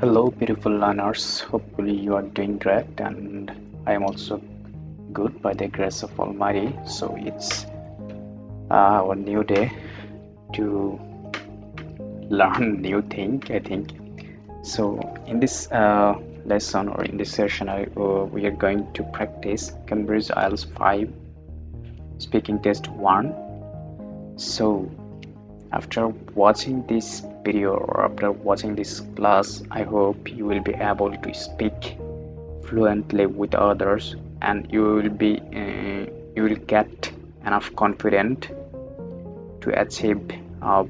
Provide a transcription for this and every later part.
Hello, beautiful learners. Hopefully, you are doing great, and I am also good by the grace of Almighty. So, it's our new day to learn new thing, I think. So, in this lesson or in this session, we are going to practice Cambridge IELTS 5 speaking test 1. So, after watching this video or after watching this class, I hope you will be able to speak fluently with others, and you will get enough confident to achieve uh,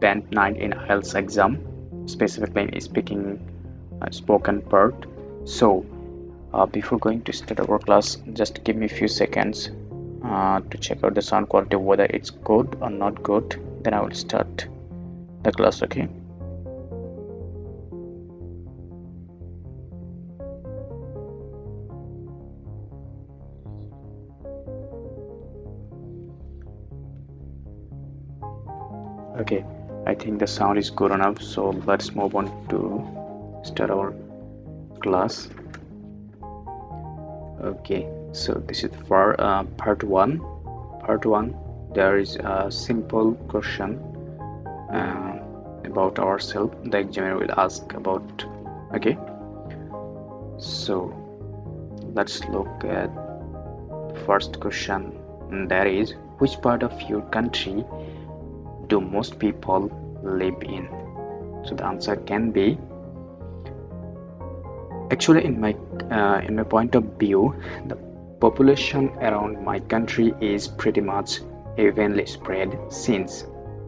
band 9 in IELTS exam, specifically in speaking spoken part. So before going to start our class, just give me a few seconds to check out the sound quality, whether it's good or not good. Then I will start the class. Okay. Okay, I think the sound is good enough, so let's move on to start our class. Okay, so this is for part 1. Part 1, there is a simple question uh, about ourselves the examiner will ask about. Okay, so let's look at the first question, and that is, which part of your country do most people live in? So the answer can be, actually in my point of view, the population around my country is pretty much evenly spread since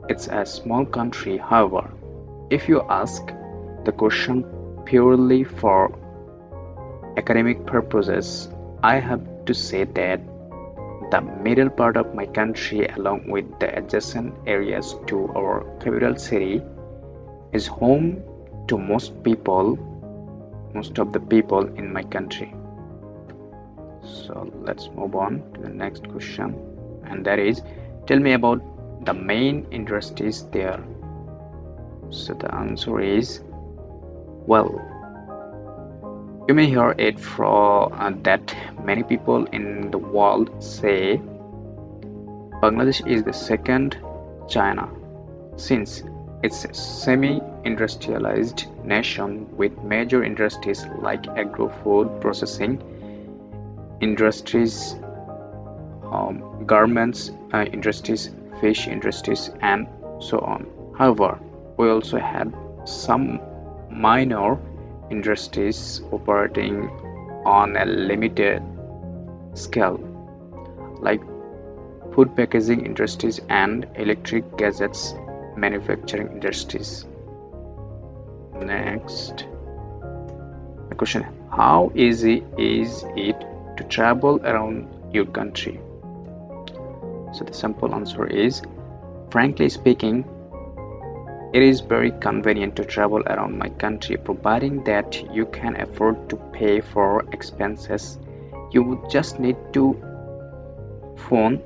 it's a small country. However, if you ask the question purely for academic purposes, I have to say that the middle part of my country, along with the adjacent areas to our capital city, is home to most of the people in my country. So let's move on to the next question, and that is, tell me about the main industries there. So the answer is, well, you may hear it from that many people in the world say Bangladesh is the second China, since it's a semi-industrialized nation with major industries like agro-food processing industries, garments industries, fish industries, and so on. However, we also have some minor industries operating on a limited scale, like food packaging industries and electric gadgets manufacturing industries. Next, the question: how easy is it to travel around your country? So the simple answer is, frankly speaking, it is very convenient to travel around my country, providing that you can afford to pay for expenses. You would just need to phone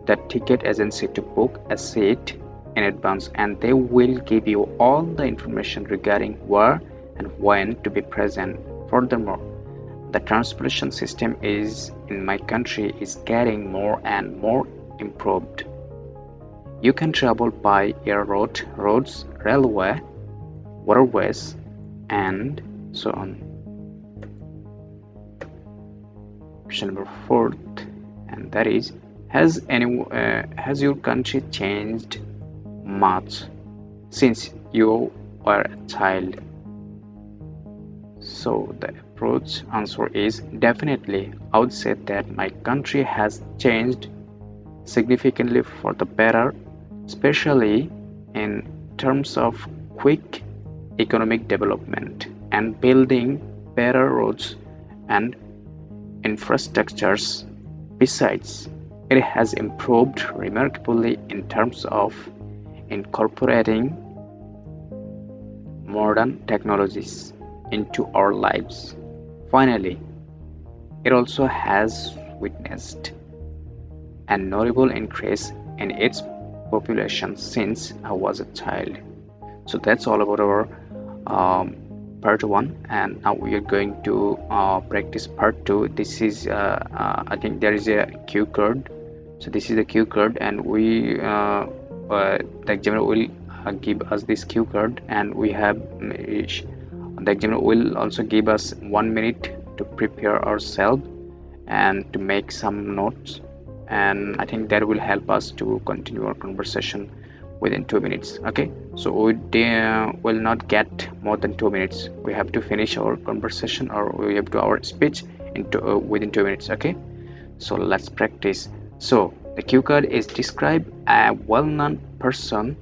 the ticket agency to book a seat in advance, and they will give you all the information regarding where and when to be present. Furthermore, the transportation system in my country is getting more and more improved. You can travel by air roads, railway, waterways, and so on. Question number 4, and that is, has your country changed much since you were a child? So the approach answer is, definitely. I would say that my country has changed significantly for the better, especially in terms of quick economic development and building better roads and infrastructures. Besides, it has improved remarkably in terms of incorporating modern technologies into our lives. Finally, it also has witnessed a notable increase in its population since I was a child. So that's all about our part 1, and now we are going to practice part 2. This is I think there is a cue card. So this is the cue card, and the examiner will give us this cue card, and the examiner will also give us 1 minute to prepare ourselves and to make some notes, and I think that will help us to continue our conversation within 2 minutes. Okay, so we will not get more than 2 minutes. We have to finish our conversation, or we have to our speech within 2 minutes. Okay, so let's practice. So the cue card is describe a well-known person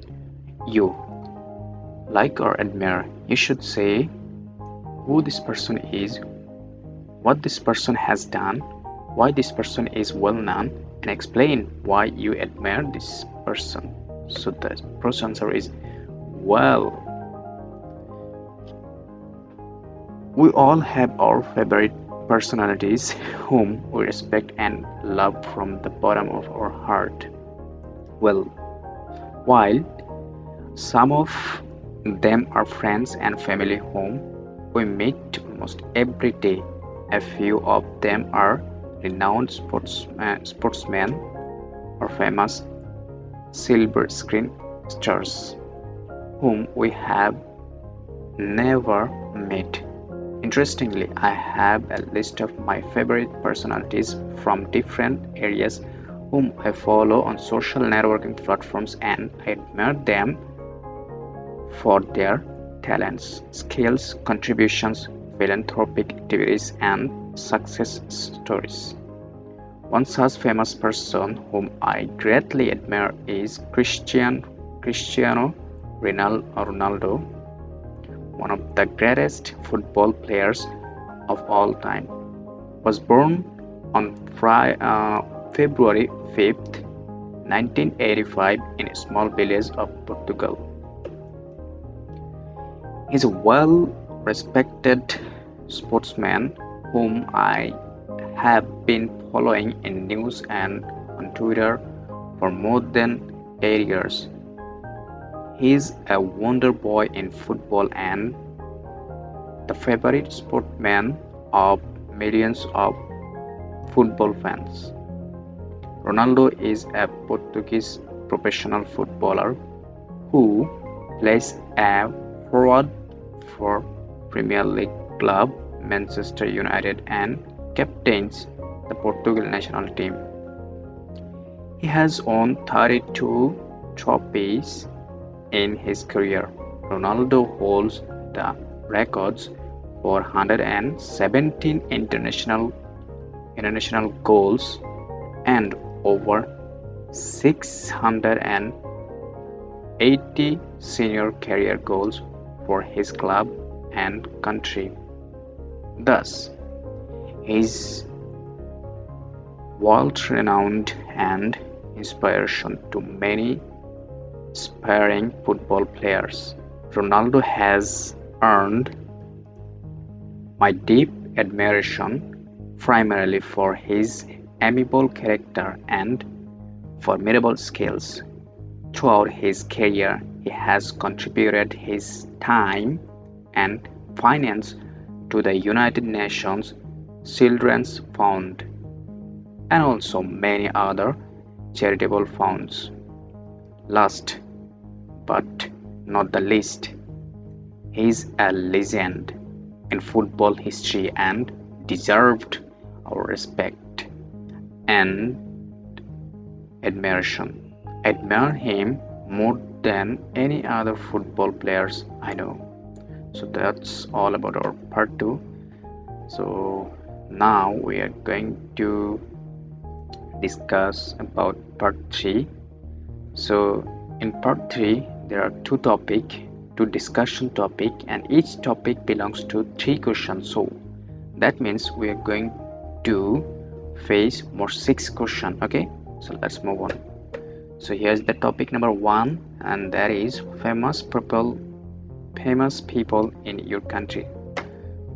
you like or admire. You should say who this person is, what this person has done, why this person is well known, and explain why you admire this person. So the first answer is, well, we all have our favorite personalities whom we respect and love from the bottom of our heart. Well, while some of them are friends and family whom we meet almost every day, a few of them are renowned sportsmen or famous silver screen stars whom we have never met. Interestingly, I have a list of my favorite personalities from different areas whom I follow on social networking platforms, and I admire them for their talents, skills, contributions, philanthropic activities, and success stories. One such famous person whom I greatly admire is Cristiano Ronaldo, one of the greatest football players of all time. Was born on February 5th, 1985 in a small village of Portugal. He is a well-respected sportsman whom I have been following in news and on Twitter for more than 8 years. He is a wonder boy in football and the favorite sportsman of millions of football fans. Ronaldo is a Portuguese professional footballer who plays a forward for Premier League club Manchester United and captains the Portugal national team. He has won 32 trophies in his career. Ronaldo holds the records for 117 international goals and over 680 senior career goals for his club and country. Thus, he is world-renowned and inspiration to many aspiring football players. Ronaldo has earned my deep admiration primarily for his amiable character and formidable skills. Throughout his career, he has contributed his time and finance to the United Nations Children's Fund and also many other charitable funds. Last but not the least, he is a legend in football history and deserved our respect and admiration. I admire him more than any other football players I know. So that's all about our part 2. So now we are going to discuss about part 3. So in part 3 there are two discussion topic, and each topic belongs to 3 questions. So that means we are going to face more 6 questions. Okay, so let's move on. So here's the topic number 1, and that is famous people in your country.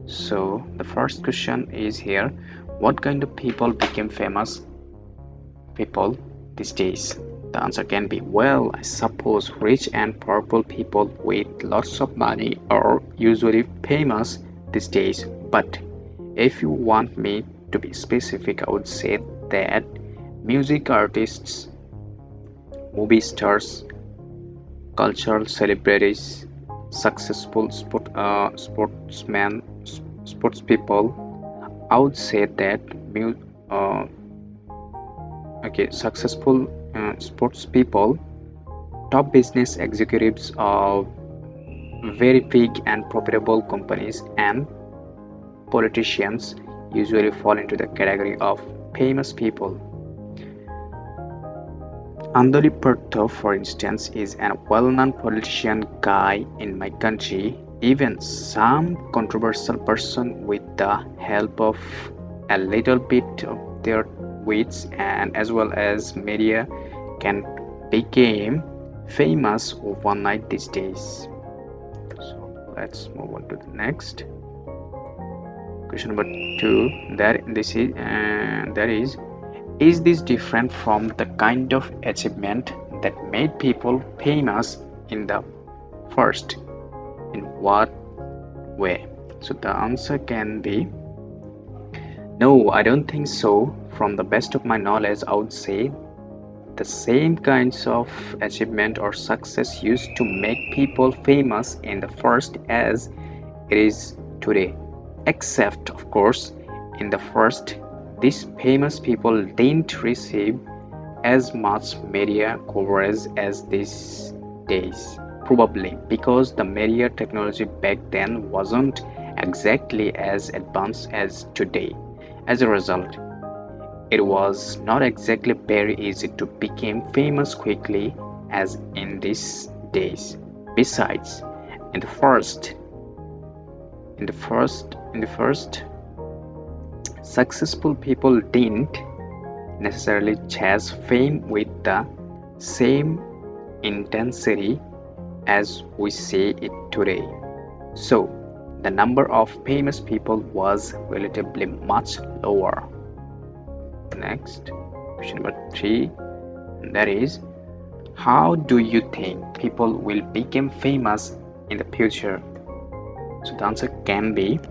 So the first question is here: what kind of people became famous people these days? The answer can be, well, I suppose rich and powerful people with lots of money are usually famous these days. But if you want me to be specific, I would say that music artists, movie stars, cultural celebrities, successful sports people. I would say that uh, successful sports people, top business executives of very big and profitable companies, and politicians usually fall into the category of famous people. Andoli Perto, for instance, is a well-known politician guy in my country. Even some controversial person, with the help of a little bit of their wits and as well as media, can become famous overnight these days. So let's move on to the next question. Number two, that is this different from the kind of achievement that made people famous in the first? In what way? So the answer can be no, I don't think so. From the best of my knowledge, I would say the same kinds of achievement or success used to make people famous in the first as it is today. Except, of course, in the first, these famous people didn't receive as much media coverage as these days. Probably because the media technology back then wasn't exactly as advanced as today. As a result, it was not exactly very easy to become famous quickly as in these days. Besides, in the first, in the first, successful people didn't necessarily chase fame with the same intensity as we see it today. So, the number of famous people was relatively much lower. Next, question number three, that is, how do you think people will become famous in the future? So the answer can be,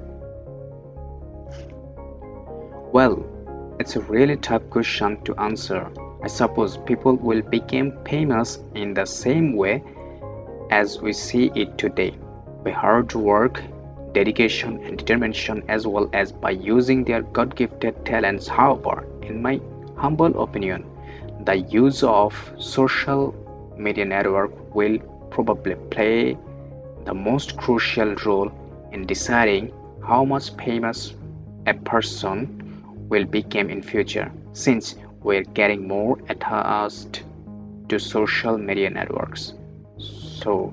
well, it's a really tough question to answer. I suppose people will become famous in the same way as we see it today, by hard work, dedication, and determination, as well as by using their God gifted talents. However, in my humble opinion, the use of social media network will probably play the most crucial role in deciding how much famous a person will become in future, since we're getting more attached to social media networks. So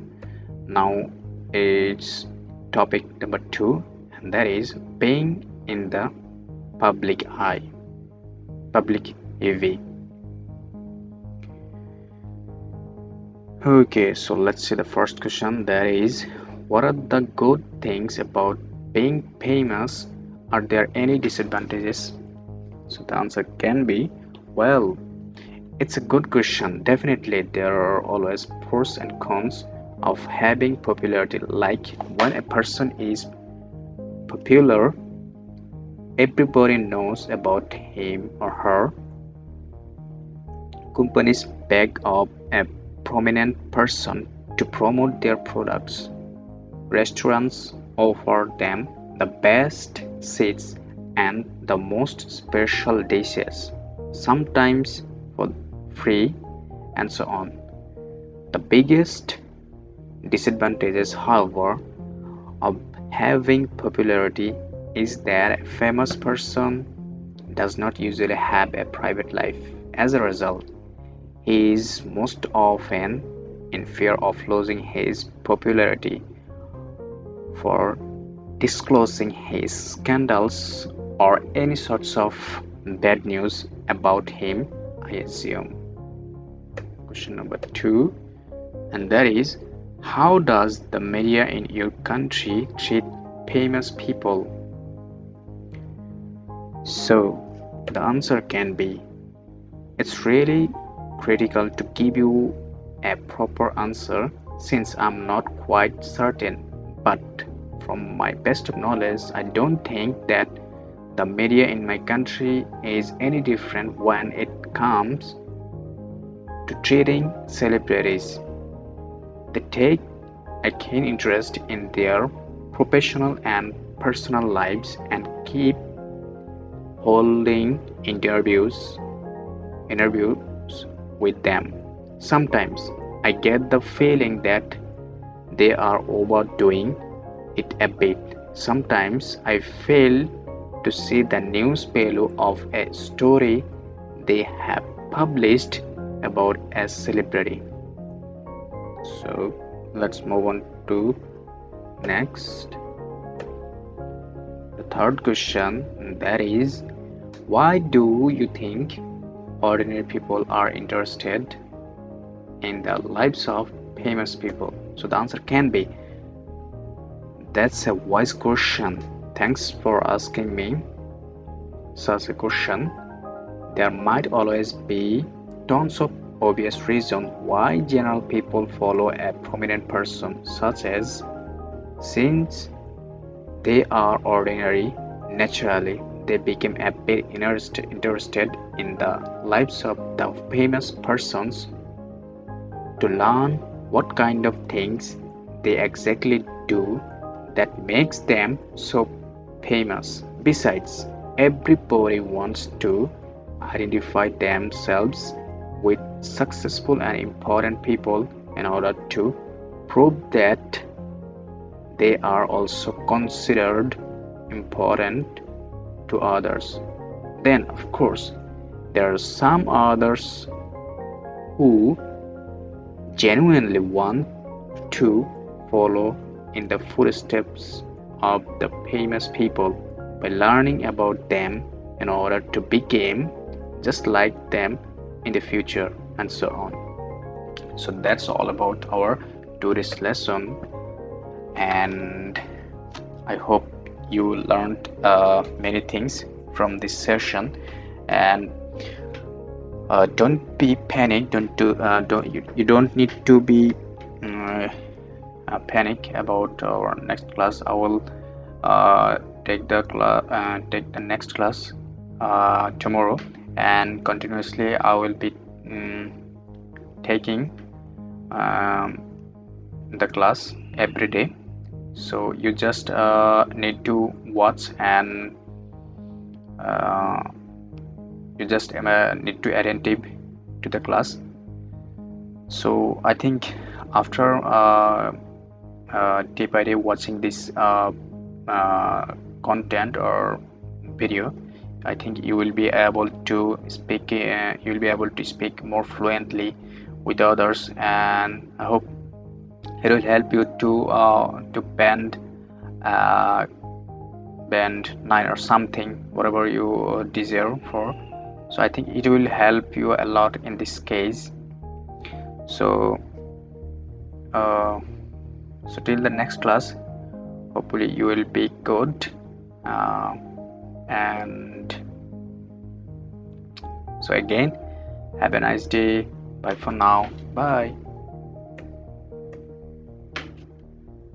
now it's topic number two, and that is being in the public eye, public AV. Okay, so let's see the first question, that is, what are the good things about being famous? Are there any disadvantages? So the answer can be, well, it's a good question. Definitely, there are always pros and cons of having popularity. Like when a person is popular, everybody knows about him or her. Companies back up a prominent person to promote their products. Restaurants offer them the best seats and the most special dishes, sometimes for free, and so on. The biggest disadvantages, however, of having popularity is that a famous person does not usually have a private life. As a result, he is most often in fear of losing his popularity for disclosing his scandals or any sorts of bad news about him, I assume. Question number two, and that is, how does the media in your country treat famous people? So the answer can be, it's really critical to give you a proper answer since I'm not quite certain, but from my best of knowledge, I don't think that the media in my country is any different when it comes to treating celebrities. They take a keen interest in their professional and personal lives and keep holding interviews with them. Sometimes I get the feeling that they are overdoing it a bit. Sometimes I fail to see the news value of a story they have published about a celebrity. So let's move on to next. The third question, that is, why do you think ordinary people are interested in the lives of famous people? So the answer can be, that's a wise question. Thanks for asking me such a question. There might always be tons of obvious reasons why general people follow a prominent person, such as since they are ordinary, naturally they become a bit interested in the lives of the famous persons to learn what kind of things they exactly do that makes them so famous. Besides, everybody wants to identify themselves with successful and important people in order to prove that they are also considered important to others. Then, of course, there are some others who genuinely want to follow in the footsteps of the famous people by learning about them in order to become just like them in the future, and so on. So that's all about our today's lesson, and I hope you learned many things from this session. And don't be panicked. You don't need to be panic about our next class. I will take the next class tomorrow, and continuously I will be taking the class every day. So you just need to watch, and you just need to attentive to the class. So I think after day by day watching this content or video, I think you will be able to speak. You will be able to speak more fluently with others, and I hope it will help you to band 9 or something, whatever you desire for. So I think it will help you a lot in this case. So so till the next class, hopefully you will be good, and so again, have a nice day. Bye for now. Bye.